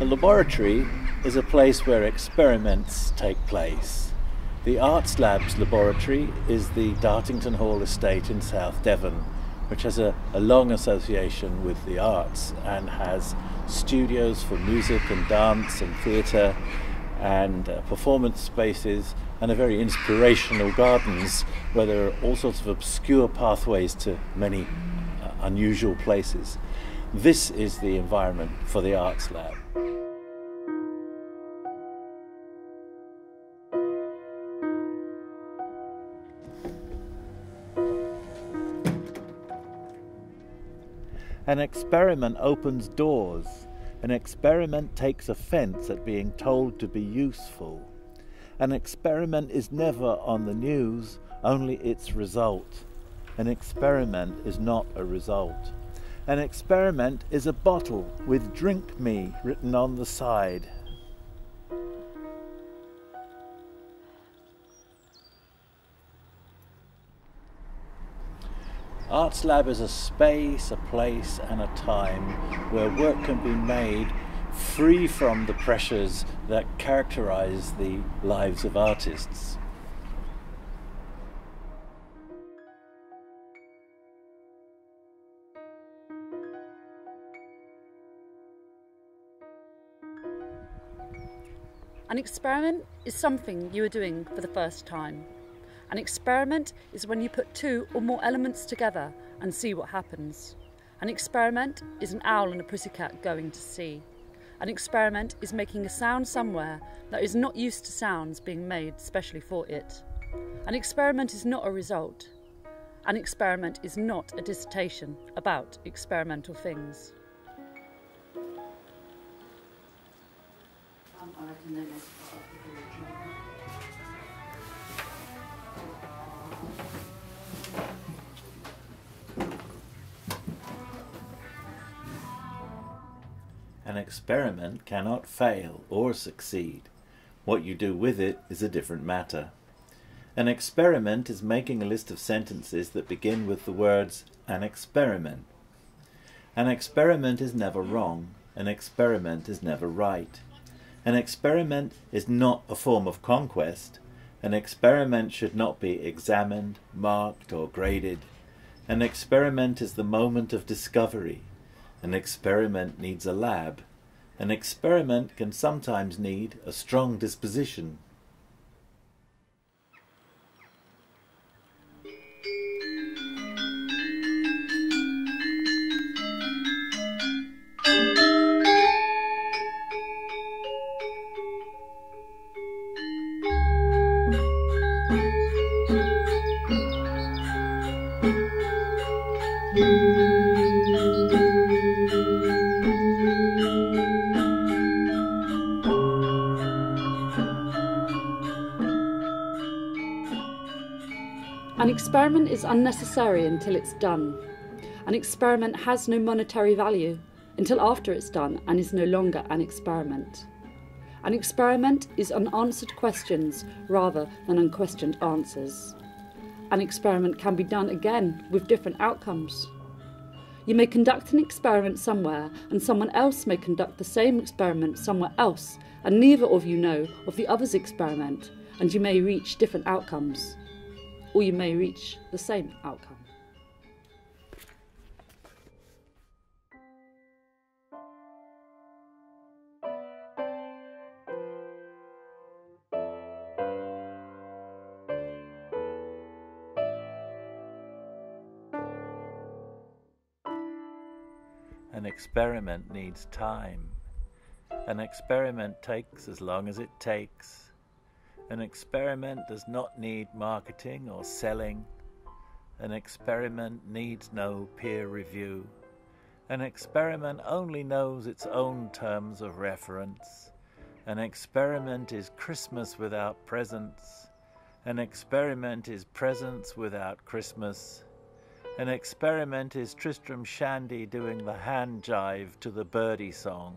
laboratory is a place where experiments take place. The ArtsLab's laboratory is the Dartington Hall estate in South Devon, which has a long association with the arts and has studios for music and dance and theatre and performance spaces and a very inspirational gardens where there are all sorts of obscure pathways to many unusual places. This is the environment for the ArtsLab. An experiment opens doors. An experiment takes offence at being told to be useful. An experiment is never on the news, only its result. An experiment is not a result. An experiment is a bottle with "Drink Me" written on the side. ArtsLab is a space, a place and a time where work can be made free from the pressures that characterize the lives of artists. An experiment is something you are doing for the first time. An experiment is when you put two or more elements together and see what happens. An experiment is an owl and a pussycat going to sea. An experiment is making a sound somewhere that is not used to sounds being made specially for it. An experiment is not a result. An experiment is not a dissertation about experimental things. An experiment cannot fail or succeed. What you do with it is a different matter. An experiment is making a list of sentences that begin with the words "an experiment." An experiment is never wrong. An experiment is never right. An experiment is not a form of conquest. An experiment should not be examined, marked or graded. An experiment is the moment of discovery. An experiment needs a lab. An experiment can sometimes need a strong disposition. An experiment is unnecessary until it's done. An experiment has no monetary value until after it's done and is no longer an experiment. An experiment is unanswered questions rather than unquestioned answers. An experiment can be done again with different outcomes. You may conduct an experiment somewhere and someone else may conduct the same experiment somewhere else, and neither of you know of the other's experiment, and you may reach different outcomes. Or you may reach the same outcome. An experiment needs time. An experiment takes as long as it takes. An experiment does not need marketing or selling. An experiment needs no peer review. An experiment only knows its own terms of reference. An experiment is Christmas without presents. An experiment is presents without Christmas. An experiment is Tristram Shandy doing the hand jive to the birdie song.